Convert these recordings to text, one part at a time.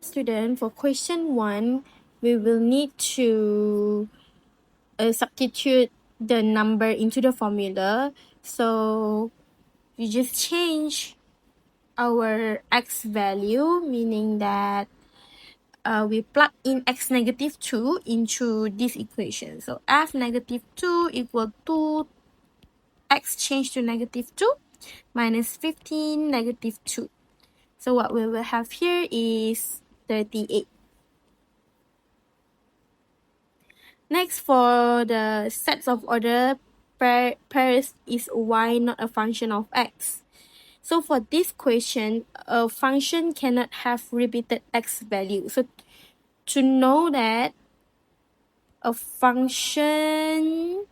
Student, for question 1, we will need to substitute the number into the formula. So we just change our x value, meaning that we plug in x negative 2 into this equation. So f negative 2 equal to x changed to negative 2 minus 15 negative 2. So what we will have here is 38. Next, for the sets of order pairs is y not a function of x. So for this question, a function cannot have repeated x value. So to know that a function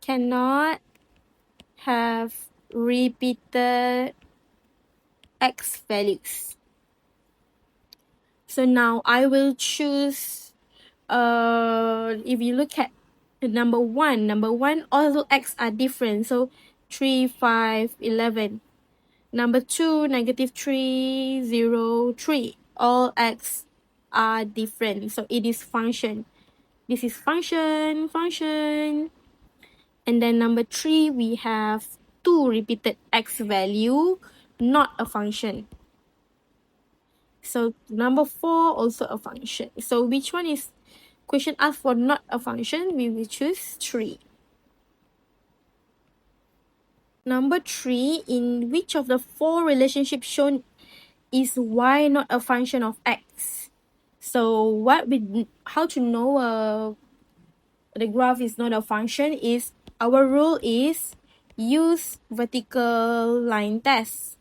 cannot have repeated x values. So now I will choose, if you look at the number 1, all the x are different. So 3, 5, 11. Number 2, negative 3, 0, 3. All x are different. So it is function. This is function. And then number 3, we have 2 repeated x value, not a function. So number 4, also a function. So which one is question asked for not a function? We will choose 3. Number 3, in which of the 4 relationships shown is y not a function of x? So how to know the graph is not a function is, our rule is use vertical line test.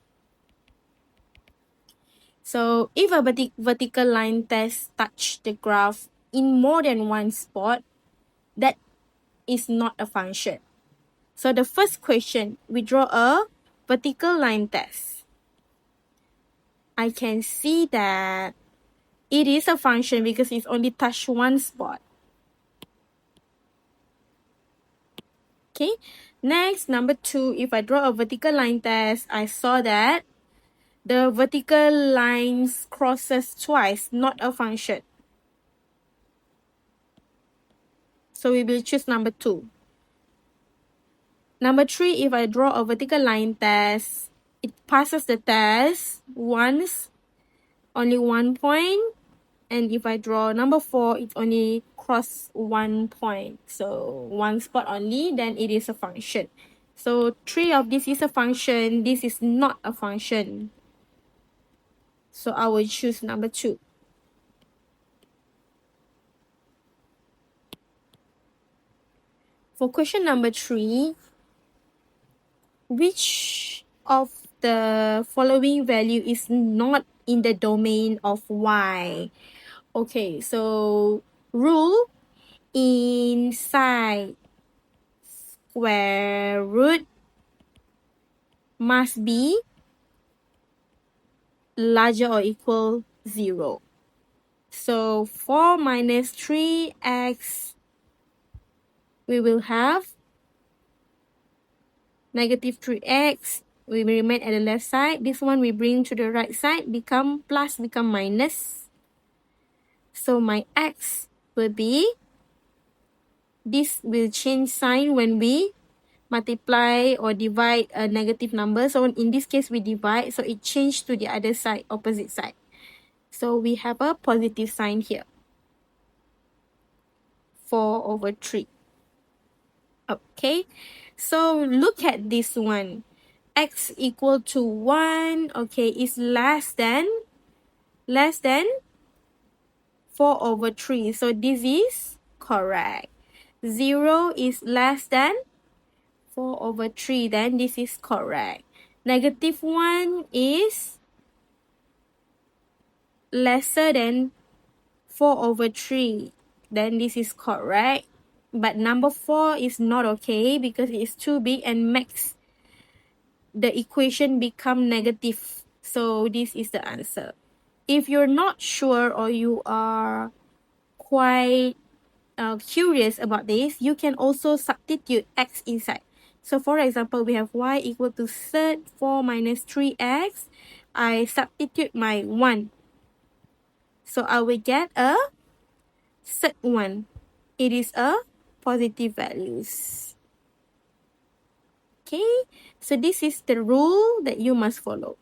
So if a vertical line test touch the graph in more than one spot, that is not a function. So the first question, we draw a vertical line test. I can see that it is a function because it's only touched one spot. Okay, next, number 2, if I draw a vertical line test, I saw that the vertical lines crosses twice, not a function. So we will choose number 2. Number 3, if I draw a vertical line test, it passes the test once, only 1 point. And if I draw number 4, it only cross 1 point. So 1 spot only, then it is a function. So 3 of this is a function, this is not a function. So I will choose number 2. For question number 3, which of the following value is not in the domain of y? Okay, so rule, inside square root must be larger or equal 0. So 4 minus 3x, we will have negative 3x. We will remain at the left side. This one we bring to the right side, become plus, become minus. So my x will be, this will change sign when we multiply or divide a negative number. So in this case, we divide, so it changed to the other side, opposite side. So we have a positive sign here. 4 over 3. Okay, so look at this one. X equal to 1, okay, is less than 4 over 3. So this is correct. 0 is less than 4 over 3, then this is correct. Negative 1 is lesser than 4 over 3, then this is correct. But number 4 is not okay because it is too big and makes the equation become negative. So this is the answer. If you're not sure or you are quite curious about this, you can also substitute x inside. So for example, we have y equal to third 4 minus 3x I substitute my 1. So I will get a set 1. It is a positive values. Okay, so this is the rule that you must follow.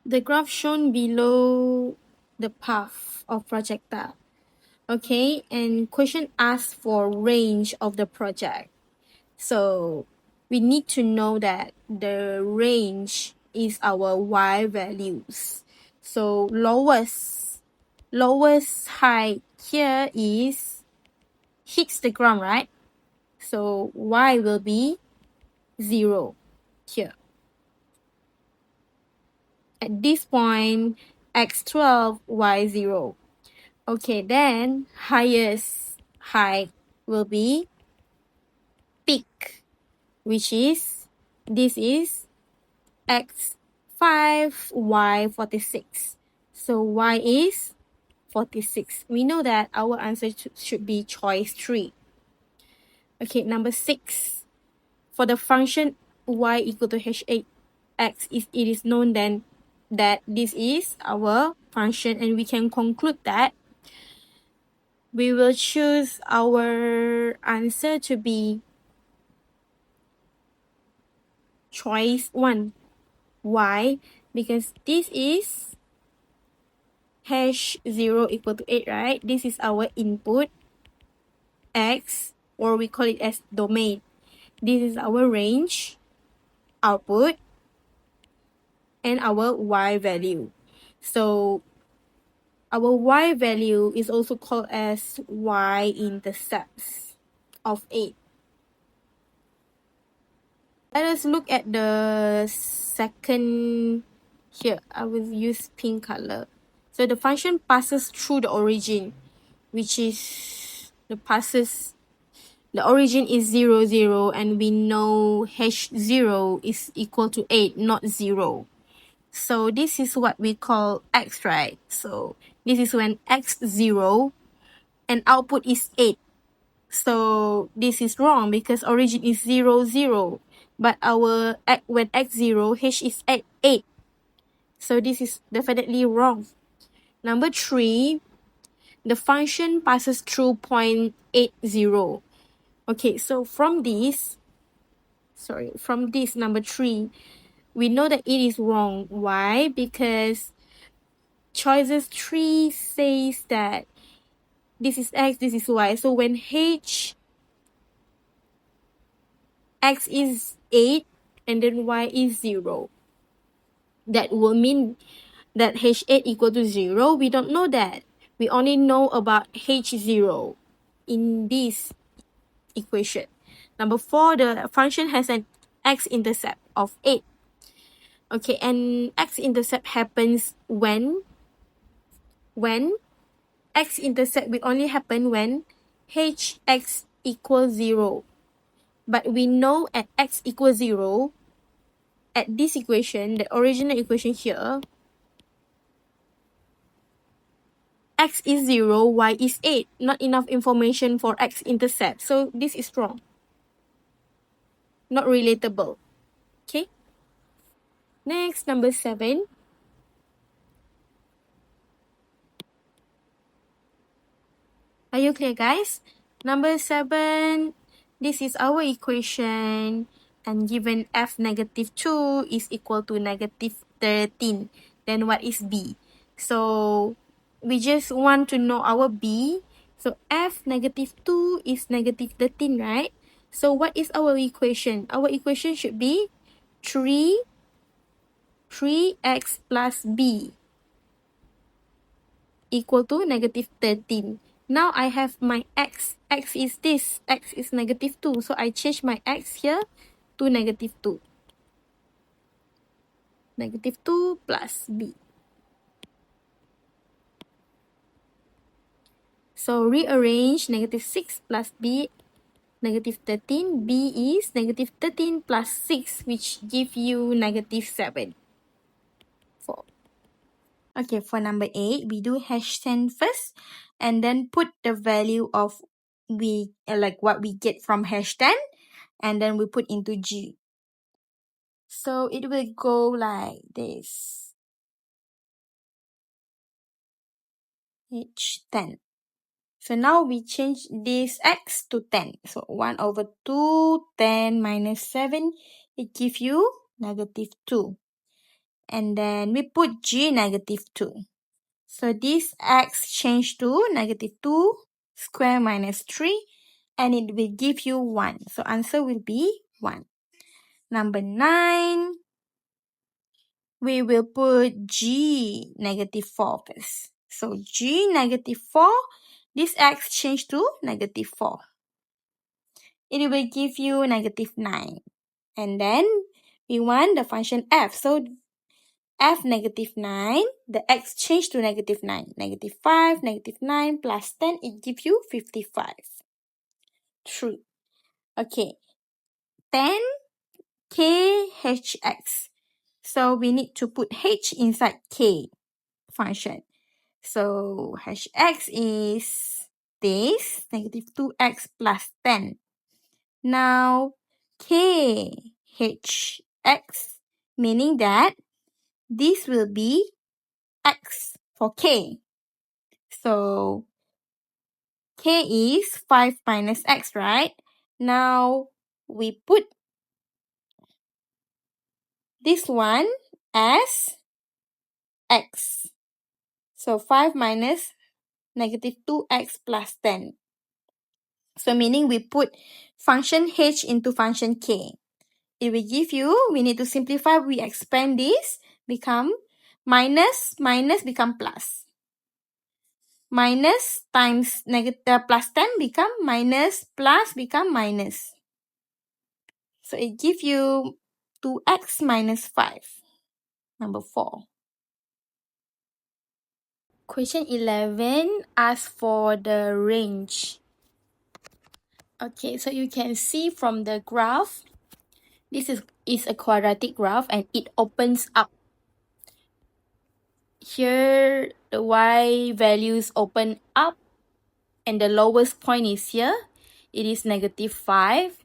The graph shown below the path of projectile. Okay, and question asks for range of the project. So we need to know that the range is our y values. So lowest height here is hits the ground, right? So y will be 0 here. At this point, x12, y0. Okay, then highest height will be peak, which is, this is x5, y46. So y is 46. We know that our answer should be choice 3. Okay, number 6. For the function y equal to h8 x, it is known then that this is our function, and we can conclude that we will choose our answer to be choice 1. Why? Because this is hash 0 equal to 8, right? This is our input x, or we call it as domain. This is our range, output, and our y value. So our y value is also called as y-intercepts of 8. Let us look at the second here. I will use pink color. So the function passes through the origin, which is the origin is 0, 0, and we know h0 is equal to 8, not 0. So this is what we call x, right? So this is when x0 and output is 8. So this is wrong because origin is 0, 0. But when x0, h is at 8. So this is definitely wrong. Number 3, the function passes through point 80. Okay, so from this, number 3, we know that it is wrong. Why? Because choices 3 says that this is x, this is y. So when x is 8 and then y is 0, that will mean that h8 equal to 0. We don't know that. We only know about h0 in this equation. Number 4, the function has an x-intercept of 8. Okay, and x-intercept happens when x-intercept will only happen when hx equals 0. But we know at x equals 0, at this equation, the original equation here, x is 0, y is 8. Not enough information for x-intercept. So this is wrong. Not relatable. Okay. Next, number 7. Are you clear, guys? Number 7, this is our equation, and given f negative 2 is equal to negative 13. Then what is b? So we just want to know our b. So f negative 2 is negative 13, right? So what is our equation? Our equation should be 3x plus b equal to negative 13. Now I have my x. X is this. X is negative 2. So I change my x here to negative 2. Negative 2 plus b. So rearrange negative 6 plus b, negative 13. b is negative 13 plus 6, which give you negative 7. 4. Okay, for number 8, we do #10 first, and then put the value of what we get from #10, and then we put into G. So it will go like this. H10. So now we change this x to 10. So 1 over 2, 10 minus 7, it gives you negative 2. And then we put G negative 2. So this x change to negative 2 square minus 3, and it will give you 1. So answer will be 1. Number 9, we will put G negative 4 first. So G negative 4, this x change to negative 4. It will give you negative 9. And then we want the function f. So f negative 9, the x change to negative 9. Negative 5, negative 9 plus 10, it gives you 55. True. Okay. 10 khx. So we need to put h inside k function. So hx is this, negative 2x plus 10. Now khx, meaning that this will be x for k. So k is 5 minus x, right? Now we put this one as x. So 5 minus negative 2x plus 10. So meaning we put function h into function k. It will give you, we need to simplify, we expand this, become minus become plus. Minus times negative plus 10 become minus, plus become minus. So it gives you 2x minus 5. Number 4. Question 11 asks for the range. Okay, so you can see from the graph, this is a quadratic graph and it opens up. Here, the y values open up and the lowest point is here. It is negative 5.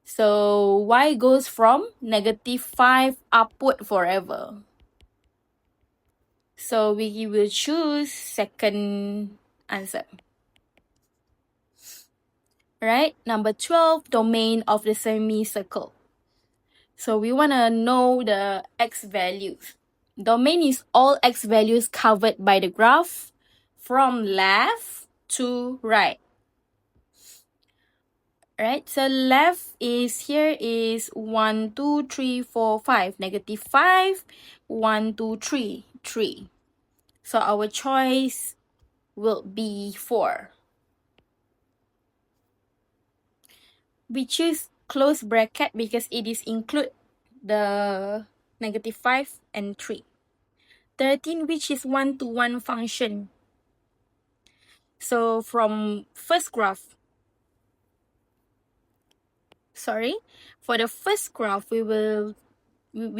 So y goes from negative 5 upward forever. So we will choose second answer. Right? Number 12, domain of the semicircle. So we want to know the x values. Domain is all x values covered by the graph from left to right. Right, so left is here is 1, 2, 3, 4, 5. Negative 5, 1, 2, 3, 3. So our choice will be 4. We choose close bracket because it is include the negative 5 and 3. 13, which is 1-to-1 function. So from first graph, for the first graph, we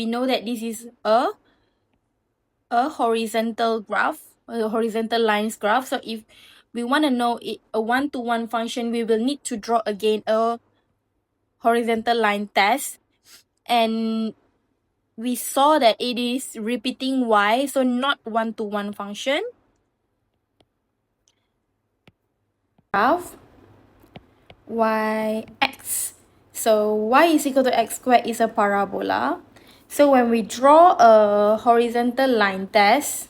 know that this is a horizontal graph, a horizontal lines graph. So if we want to know a 1-to-1 function, we will need to draw again a horizontal line test. And we saw that it is repeating y, so not 1-to-1 function. Graph yx. So y is equal to x squared is a parabola. So when we draw a horizontal line test,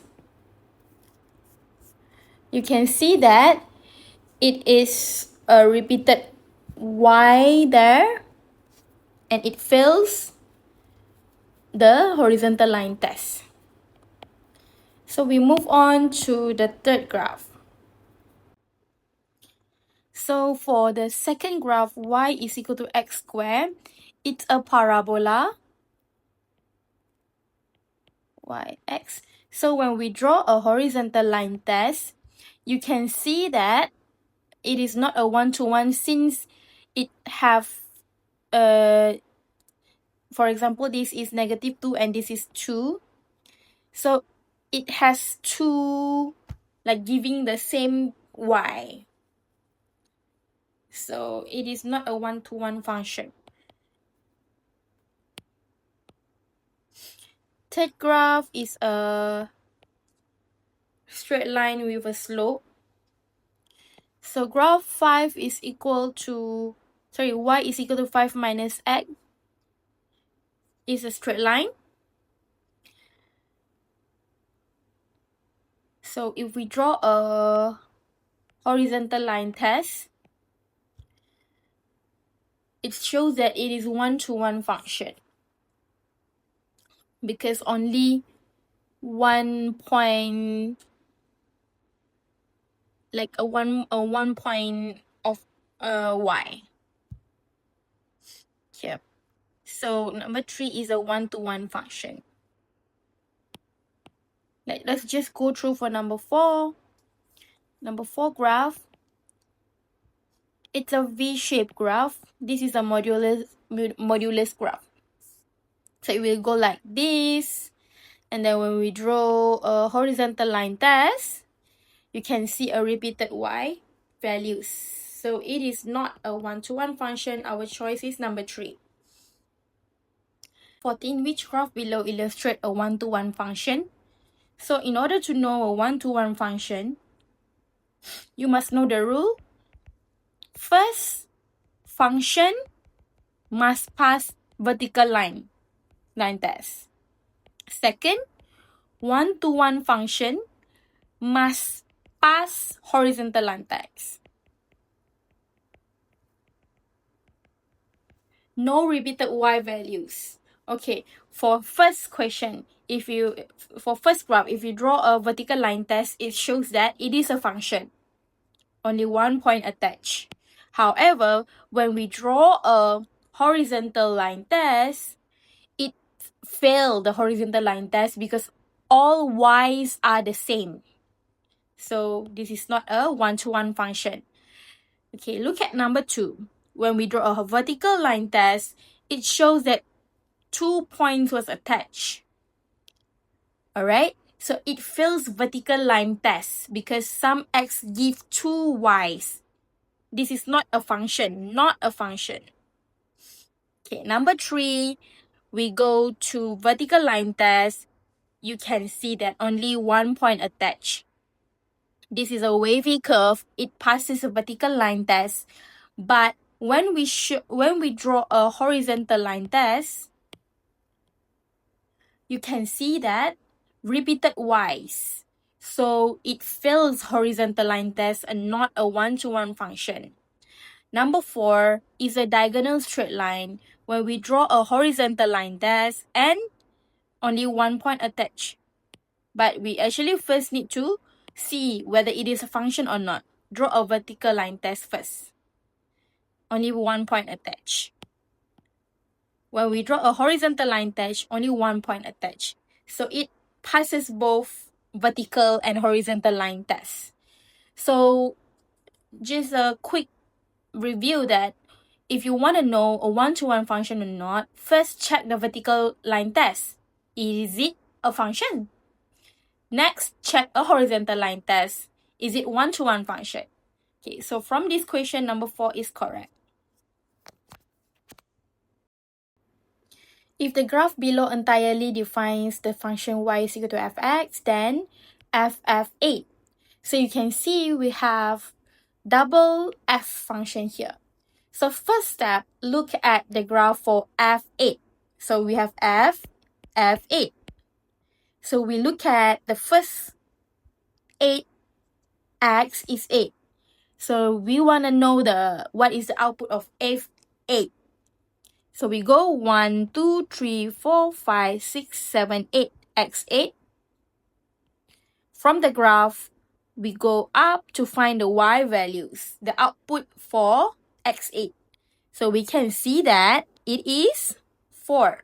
you can see that it is a repeated y there, and it fails the horizontal line test. So we move on to the third graph. So for the second graph, y is equal to x squared. It's a parabola, yx. So when we draw a horizontal line test, you can see that it is not a 1-to-1 since it have, for example, this is negative 2 and this is 2. So it has two, like giving the same y. So it is not a one-to-one function. Third graph is a straight line with a slope. So graph 5 is equal to, y is equal to 5 minus x is a straight line. So if we draw a horizontal line test, it shows that it is one-to-one function because only one point, like a one point of y. Yep. So number 3 is a one-to-one function. Let's just go through for number 4. Number 4 graph. It's a V-shaped graph. This is a modulus graph. So it will go like this. And then when we draw a horizontal line test, you can see a repeated y values. So it is not a one-to-one function. Our choice is number 3. 14. Which graph below illustrate a one-to-one function? So in order to know a one-to-one function, you must know the rule. First, function must pass vertical line test. Second, one-to-one function must pass horizontal line test. No repeated y values. Okay, for first question, for first graph, if you draw a vertical line test, it shows that it is a function. Only one point attached. However, when we draw a horizontal line test, it failed the horizontal line test because all y's are the same. So this is not a one-to-one function. Okay, look at number 2. When we draw a vertical line test, it shows that 2 points was attached. Alright, so it fails vertical line test because some x give 2 y's. This is not a function, not a function. Okay, number 3, we go to vertical line test. You can see that only 1 point attached. This is a wavy curve. It passes a vertical line test. But when we draw a horizontal line test, you can see that repeated y's. So it fails horizontal line test and not a one-to-one function. Number 4 is a diagonal straight line where we draw a horizontal line test and only 1 point attached. But we actually first need to see whether it is a function or not. Draw a vertical line test first. Only 1 point attached. When we draw a horizontal line test, only 1 point attached. So it passes both vertical and horizontal line tests. So just a quick review that if you want to know a one-to-one function or not, first check the vertical line test. Is it a function? Next, check a horizontal line test. Is it one-to-one function? Okay, so from this question, number 4 is correct. If the graph below entirely defines the function y is equal to fx, then ff8. So you can see we have double f function here. So first step, look at the graph for f8. So we have f8. So we look at the first 8x is 8. So we want to know what is the output of f8. So we go 1, 2, 3, 4, 5, 6, 7, 8, x8. From the graph, we go up to find the y values, the output for x8. So we can see that it is 4.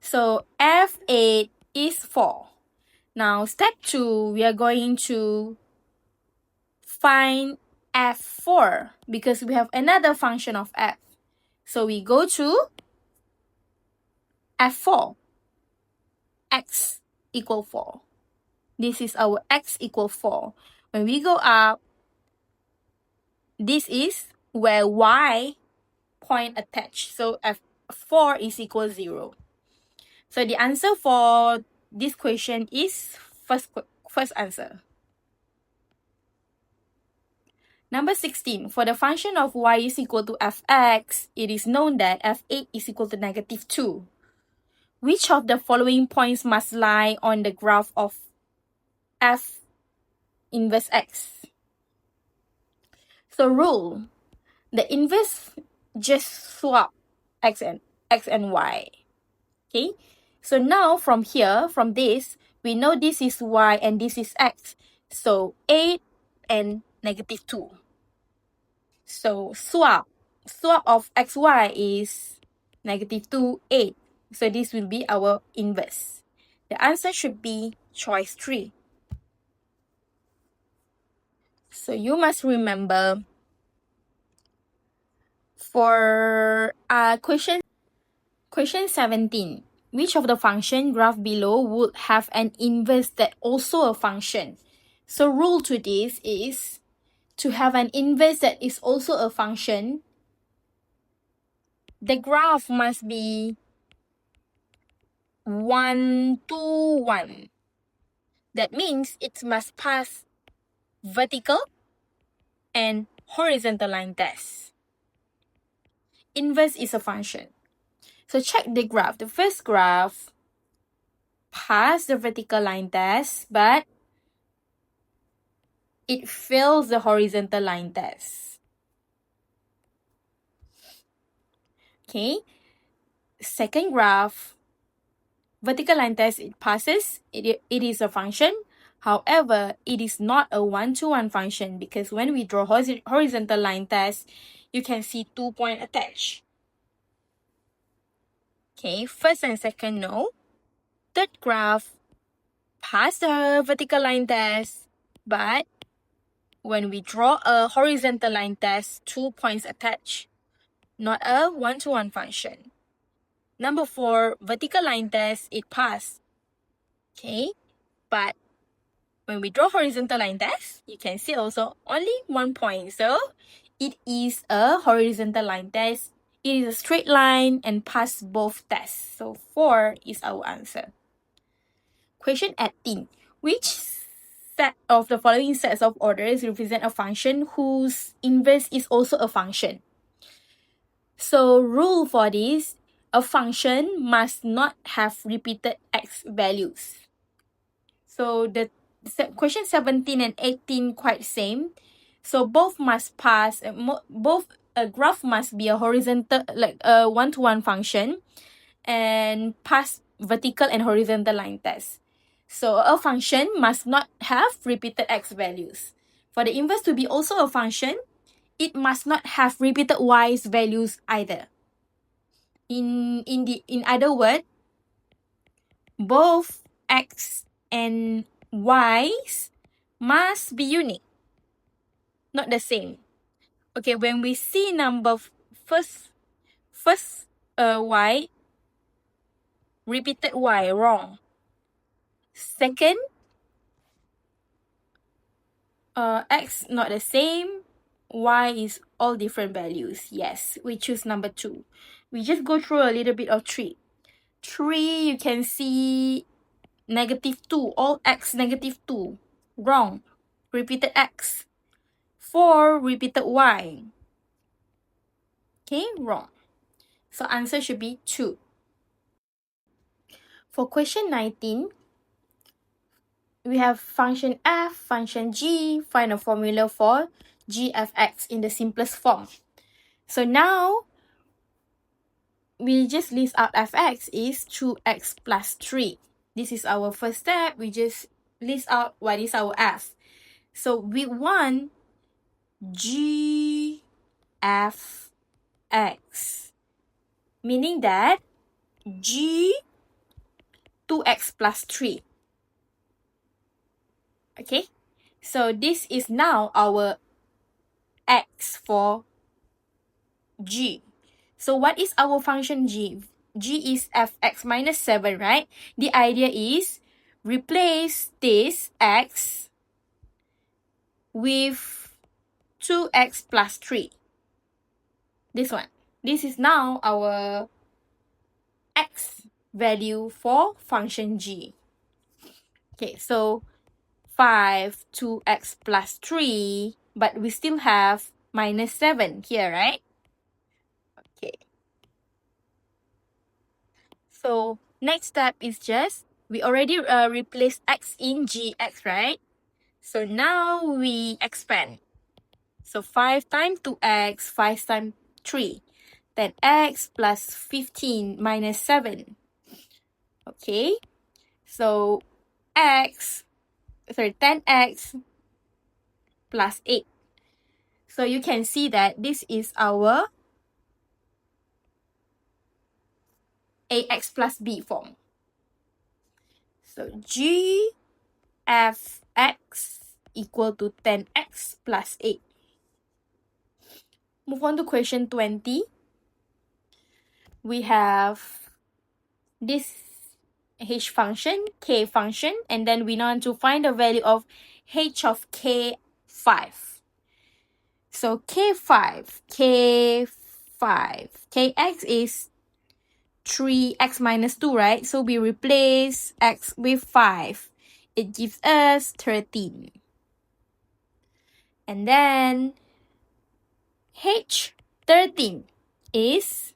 So f8 is 4. Now step 2, we are going to find f4 because we have another function of f. So we go to f4, x equal 4. This is our x equal 4. When we go up, this is where y point attached. So f4 is equal 0. So the answer for this question is first answer. Number 16, for the function of y is equal to fx, it is known that f8 is equal to -2. Which of the following points must lie on the graph of f inverse x? So rule, the inverse just swap x and y. Okay, so now from here, from this, we know this is y and this is x. So 8 and -2. So swap of xy is -2, 8. So this will be our inverse. The answer should be choice 3. So you must remember for question 17, which of the function graph below would have an inverse that also a function? So rule to this is to have an inverse that is also a function, the graph must be 1, 2, 1. That means it must pass vertical and horizontal line test. Inverse is a function. So check the graph. The first graph passed the vertical line test, but it fails the horizontal line test. Okay. Second graph, vertical line test, it passes. It is a function. However, it is not a one-to-one function because when we draw horizontal line test, you can see 2 points attached. Okay, first and second, no. Third graph, pass the vertical line test, but when we draw a horizontal line test, 2 points attached, not a one-to-one function. Number 4, vertical line test, it passed. Okay, but when we draw horizontal line test, you can see also only 1 point. So it is a horizontal line test. It is a straight line and pass both tests. So 4 is our answer. Question 18. Which set of the following sets of orders represent a function whose inverse is also a function? So rule for this, a function must not have repeated x values. So the question 17 and 18 quite same. So both must pass, both a graph must be a horizontal, like a one-to-one function, and pass vertical and horizontal line test. So a function must not have repeated x values. For the inverse to be also a function, it must not have repeated y's values either. In other words, both x and y's must be unique, not the same. Okay, when we see number first y, repeated y, wrong. Second, x not the same, y is all different values. Yes, we choose number 2. We just go through a little bit of 3. 3, you can see -2, all x -2, wrong. Repeated x. 4, repeated y. Okay, wrong. So answer should be 2. For question 19, we have function f, function g, find a formula for g of x in the simplest form. So now, we just list out fx is 2x plus 3. This is our first step. We just list out what is our f. So we want g f x, meaning that g 2x plus 3. Okay, so this is now our x for g. So what is our function g? G is fx minus 7, right? The idea is replace this x with 2x plus 3. This one. This is now our x value for function g. Okay, so 5, 2x plus 3, but we still have minus 7 here, right? Okay. So next step is just, we already replaced x in gx, right? So now we expand. So 5 times 2x, 5 times 3. 10x plus 15 minus 7. Okay, so 10x plus 8. So you can see that this is our ax plus b form. So g f x equal to 10x plus 8. Move on to question 20. We have this h function, k function, and then we want to find the value of h of k5. So k5, kx is 3x minus 2, right? So we replace x with 5. It gives us 13. And then h13 is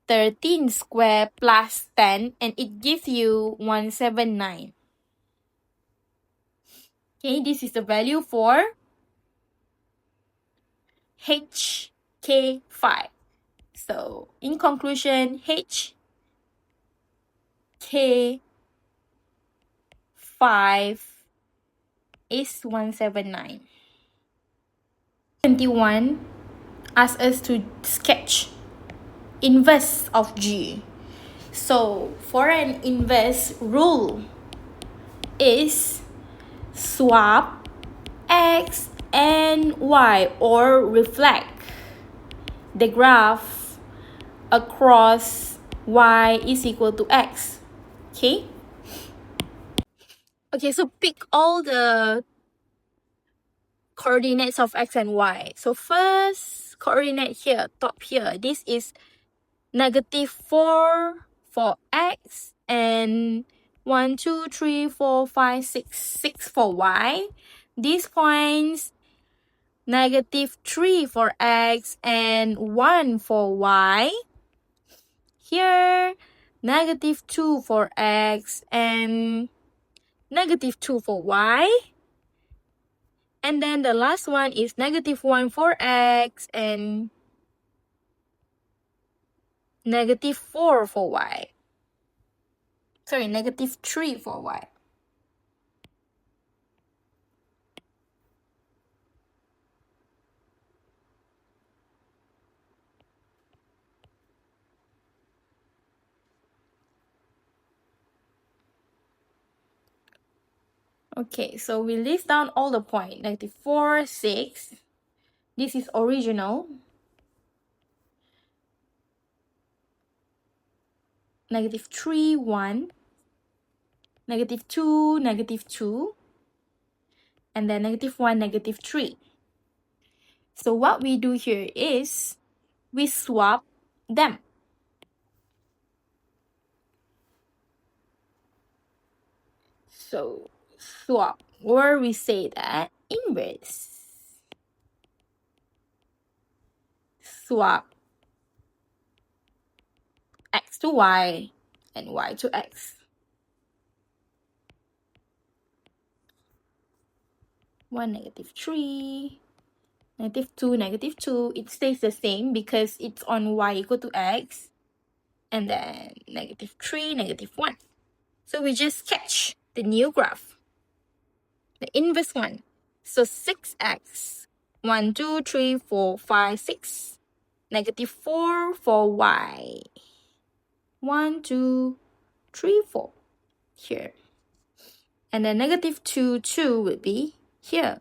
13 squared plus 10, and it gives you 179. Okay, this is the value for hk5. So in conclusion, hk5 is 179. 21 asks us to sketch inverse of g. So for an inverse, rule is swap x and y, or reflect the graph across y is equal to x. Okay? Okay, so pick all the coordinates of x and y. So first coordinate here, top here, this is -4 for x and 1, 2, 3, 4, 5, 6, 6 for y. These points, -3 for x and 1 for y. Here, -2 for x and -2 for y. And then the last one is -1 for x and -4 for y. Sorry, -3 for y. Okay, so we list down all the points. -4, 6. This is original. -3, 1. -2, -2. And then -1, -3. So what we do here is we swap them. So swap, or we say that inverse. Swap x to y and y to x. 1, -3. -2, -2, it stays the same because it's on y equal to x. And then -3, -1. So we just sketch the new graph, the inverse one. So 6x, 1, 2, 3, 4, 5, 6. -4 for y. 1, 2, 3, 4 here. And then -2, 2 will be here.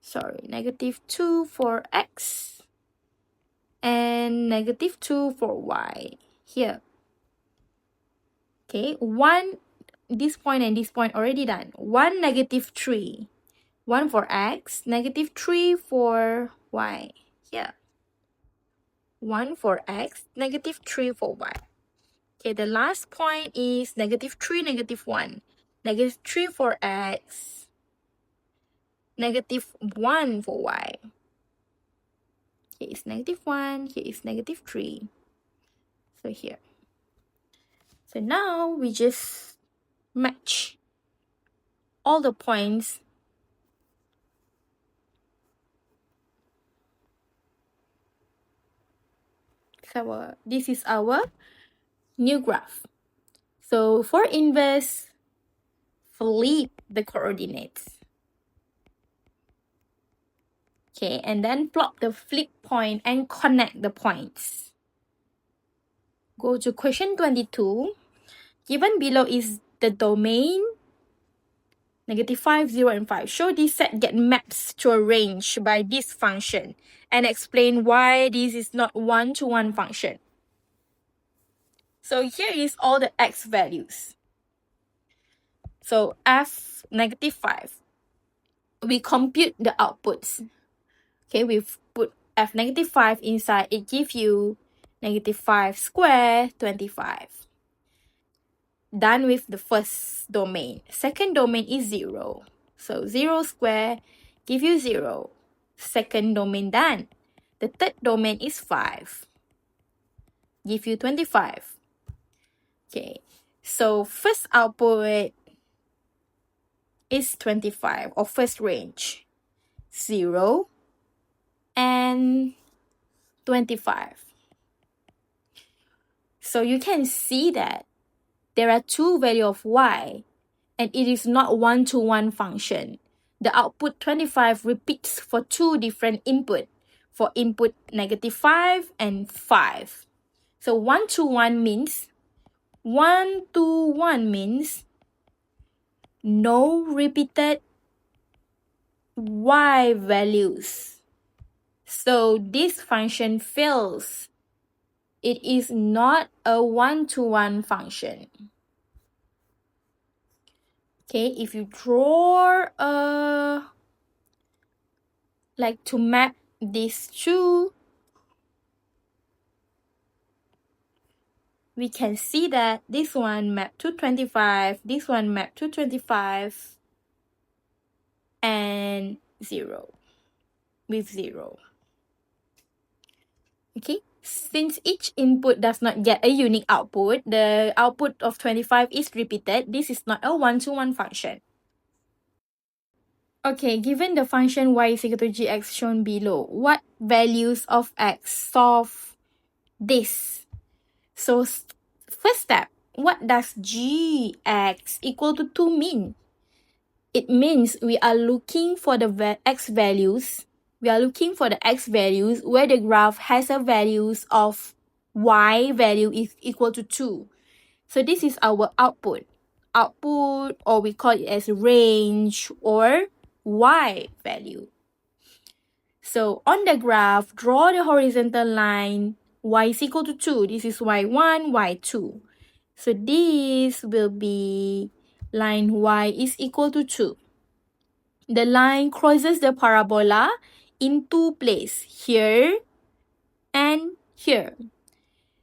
Sorry, -2 for x and -2 for y here. Okay, this point and this point already done. 1, -3. 1 for x, negative 3 for y. Here. 1 for x, negative 3 for y. Okay, the last point is negative 3, negative 1. Negative 3 for x, negative 1 for y. Here is negative 1, here is negative 3. So here. So now we just match all the points. So this is our new graph. So for inverse, flip the coordinates. Okay, and then plot the flip point and connect the points. Go to question 22. Given below is the domain negative 5, 0, and 5. Show this set get maps to a range by this function and explain why this is not one-to-one function. So here is all the x values. So f negative 5. We compute the outputs. Okay, we've put f negative 5 inside. It gives you negative 5 squared, 25. Done with the first domain. Second domain is 0. So 0 squared give you 0. Second domain done. The third domain is 5. Give you 25. Okay. So first output is 25, or first range. 0 and 25. So you can see that there are two values of y, and it is not one-to-one function. The output 25 repeats for two different input, for input negative 5 and 5. So 1-to-1 means no repeated y values. So this function fails. It is not a one-to-one function. Okay, if you draw like to map these two, we can see that this one map to 25, this one map to 25, and 0 with 0. Okay, since each input does not get a unique output, the output of 25 is repeated. This is not a one-to-one function. Okay, given the function y is equal to gx shown below, what values of x solve this? So first step, what does gx equal to 2 mean? It means we are looking for the x values. We are looking for the x values where the graph has a values of y value is equal to 2. So this is our output. Output, or we call it as range or y value. So on the graph, draw the horizontal line y is equal to 2. This is y1, y2. So this will be line y is equal to 2. The line crosses the parabola in two places, here and here.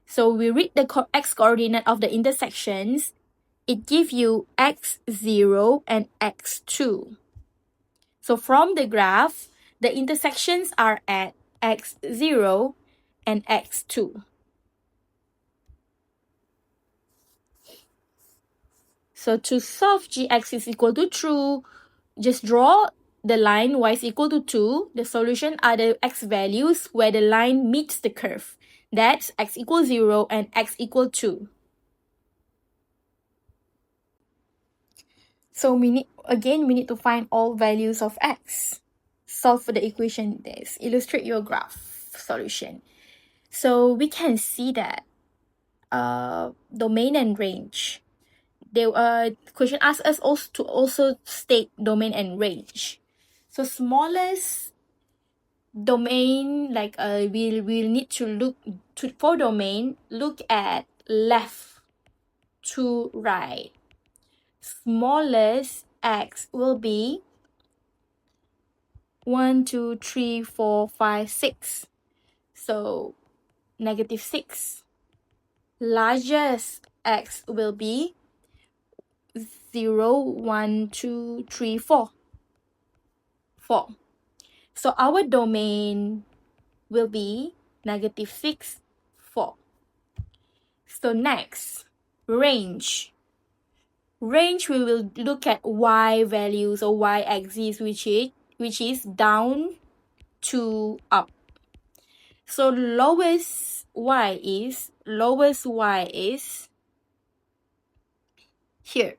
So we read the x coordinate of the intersections. It gives you x0 and x2. So from the graph, the intersections are at x0 and x2. So to solve gx is equal to true, just draw the line y is equal to 2. The solution are the x values where the line meets the curve. That's x equals 0 and x equal 2. So we need to find all values of x. Solve for the equation this. Illustrate your graph solution. So we can see that domain and range. The question asks us also to also state domain and range. So smallest domain, like we'll need to look for domain, look at left to right. Smallest x will be 1, 2, 3, 4, 5, 6. So negative 6. Largest x will be 0, 1, 2, 3, 4. 4. So our domain will be negative 6, 4. So next, range. Range, we will look at y values or y axis, which is down to up. So lowest y is here.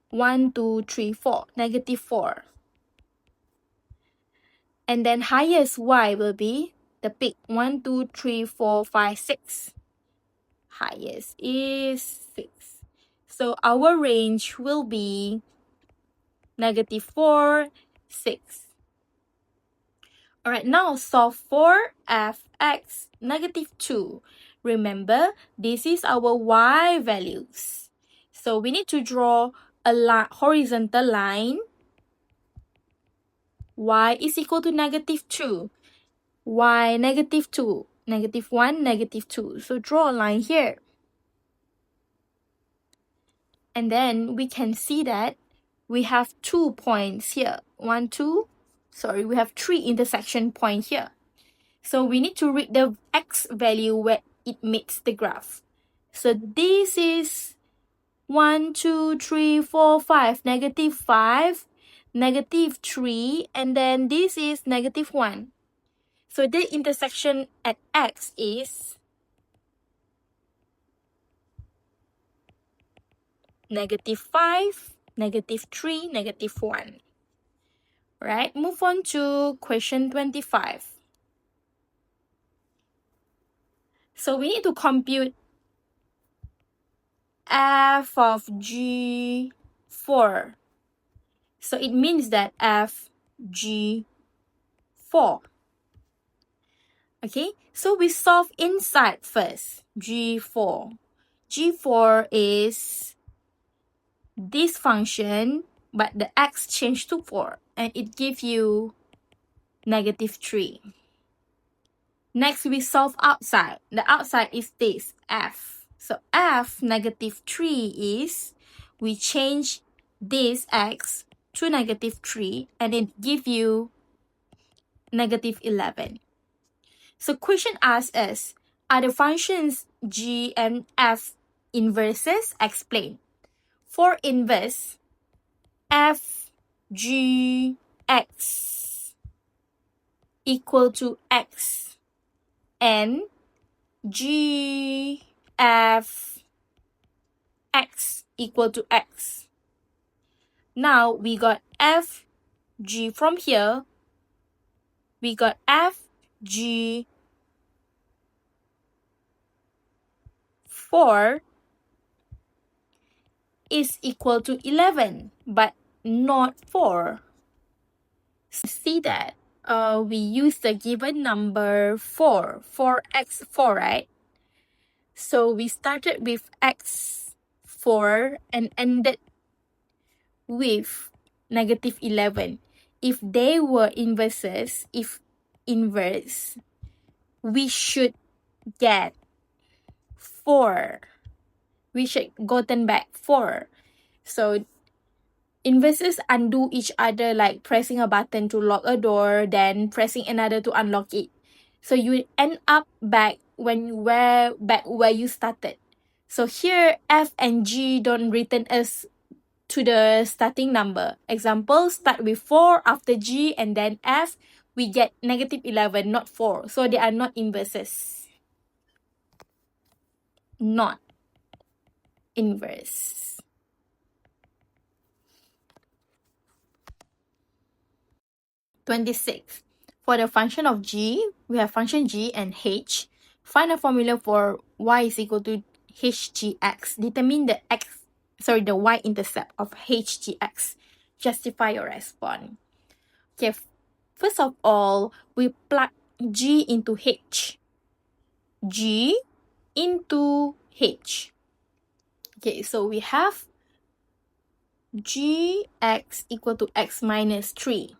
1, 2, 3, 4, negative 4. And then highest y will be the peak. 1, 2, 3, 4, 5, 6. Highest is 6. So our range will be negative 4, 6. Alright, now solve for fx negative 2. Remember, this is our y values. So we need to draw a horizontal line. Y is equal to negative 2. Y negative 2. Negative 1, negative 2. So draw a line here. And then we can see that we have 2 points here. We have 3 intersection points here. So we need to read the x value where it meets the graph. So this is 1, 2, 3, 4, 5, negative 5, negative 3, and then this is negative 1. So the intersection at x is negative 5, negative 3, negative 1. Right, move on to question 25. So we need to compute f of g4. So it means that f g4. Okay, so we solve inside first. G4. G4 is this function, but the x changed to 4, and it gives you negative 3. Next, we solve outside. The outside is this, f. So f negative 3 is, we change this x to negative 3, and it gives you negative 11. So question asks us, are the functions g and f inverses? Explain. For inverse, f g x equal to x and g f x equal to x. Now we got f g from here. We got f g 4 is equal to 11, but not 4. See that we use the given number 4 for x4, right? So we started with x4 and ended with negative 11. If they were inverses, we should get 4. We should gotten back 4. So inverses undo each other, like pressing a button to lock a door, then pressing another to unlock it. So you end up back where you started. So here f and g don't return us to the starting number. Example, start with 4 after g and then f, we get negative 11, not 4. So they are not inverses. Not inverse. (26) For the function of g, we have function g and h. Find a formula for y is equal to hgx. Determine the y-intercept of hgx. Justify your response. Okay, first of all, we plug g into h. G into h. Okay, so we have gx equal to x minus 3.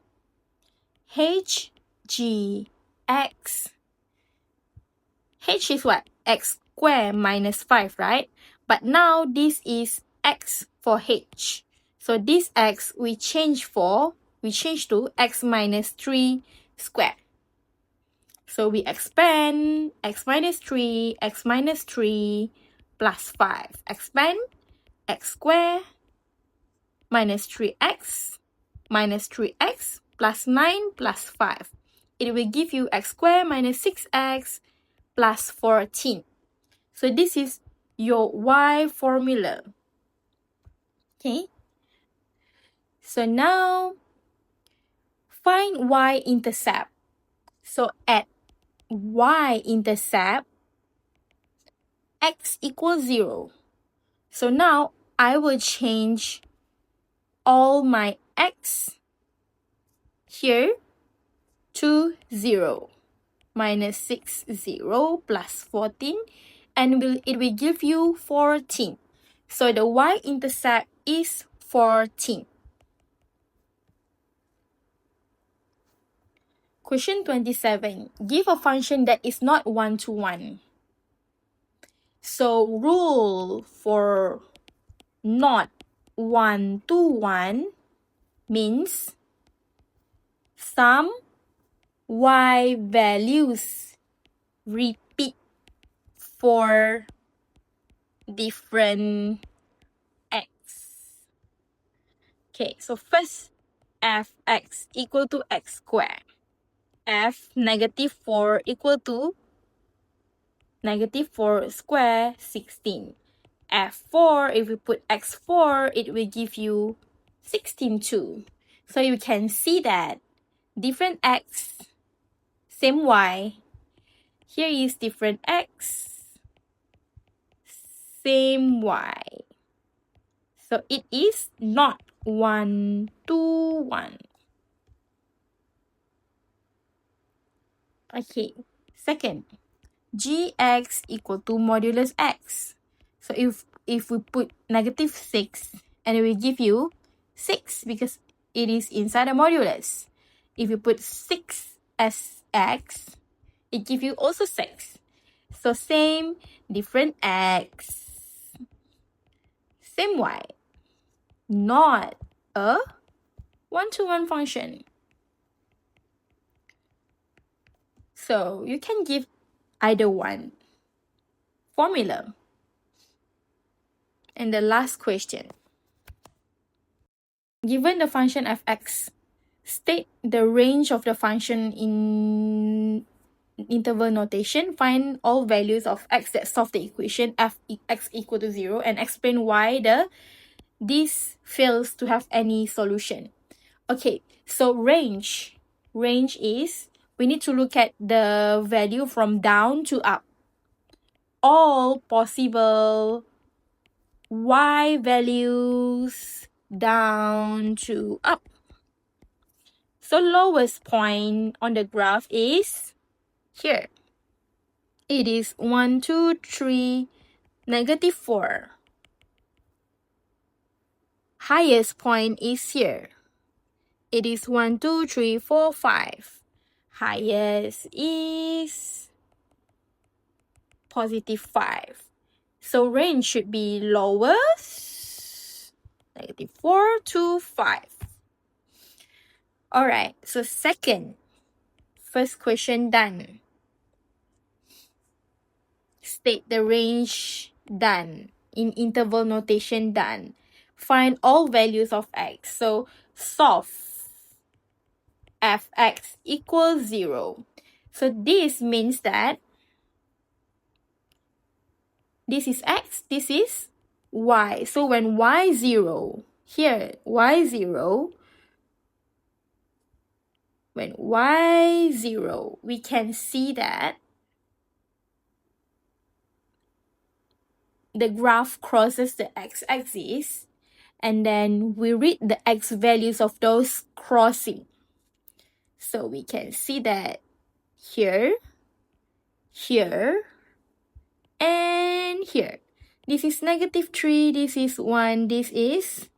H, G, X. H is what? X squared minus 5, right? But now this is X for H. So this X we change to X minus 3 squared. So we expand X minus 3 plus 5. Expand X squared minus 3x plus 9 plus 5. It will give you x squared minus 6x plus 14. So this is your y formula. Okay. So now find y-intercept. So at y-intercept, x equals 0. So now I will change all my x here to 0. Minus 6, 0 plus 14, and it will give you 14. So the y-intercept is 14. Question 27. Give a function that is not one-to-one. So rule for not one-to-one means some y values repeat for different x. Okay, so first fx equal to x squared. F negative 4 equal to negative 4 square 16. F4, if we put x4, it will give you 16 too. So you can see that different x, same y. Here is different x, same y. So it is not 1-to-1. Okay, second, gx equal to modulus x. So if we put negative 6, and it will give you 6 because it is inside a modulus. If you put 6 as x, it gives you also 6. So same, different x, same y. Not a one-to-one function. So you can give either one. Formula. And the last question. Given the function fx, state the range of the function in interval notation. Find all values of x that solve the equation fx equal to 0 and explain why this fails to have any solution. Okay, so range is, we need to look at the value from down to up. All possible y values down to up. So lowest point on the graph is here. It is 1, 2, 3, negative 4. Highest point is here. It is 1, 2, 3, 4, 5. Highest is positive 5. So range should be lowest, negative 4 to 5. Alright, so first question done. State the range done. In interval notation done. Find all values of x. So solve fx equals 0. So this means that this is x, this is y. So when y0, here y0, when y0, we can see that the graph crosses the x-axis, and then we read the x values of those crossing. So we can see that here, here, and here. This is negative 3, this is 1, this is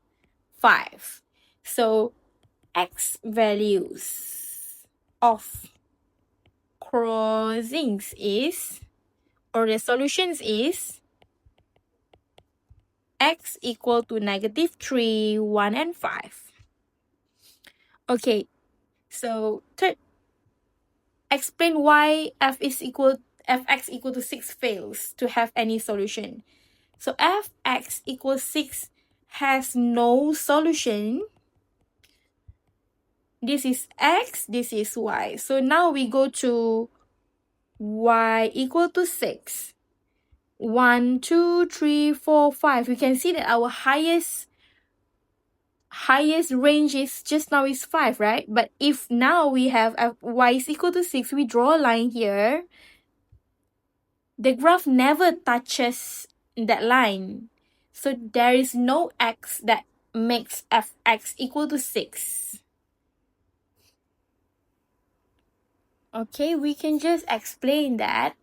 5. So x values of crossings is, or the solutions is, x equal to -3, 1, and 5. Okay, so explain why fx equal to 6 fails to have any solution. So fx equals 6 has no solution. This is x, this is y. So now we go to y equal to 6. 1, 2, 3, 4, 5. We can see that our highest range is just now is 5, right? But if now we have y is equal to 6, we draw a line here. The graph never touches that line. So there is no x that makes fx equal to 6. Okay, we can just explain that.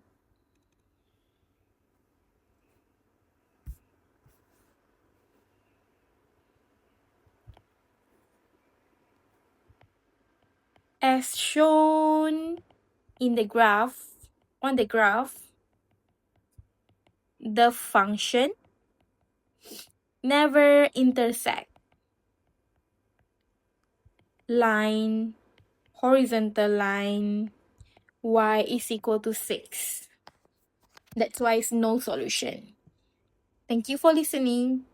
As shown in the graph, the function never intersect line, horizontal line, y is equal to 6. That's why it's no solution. Thank you for listening.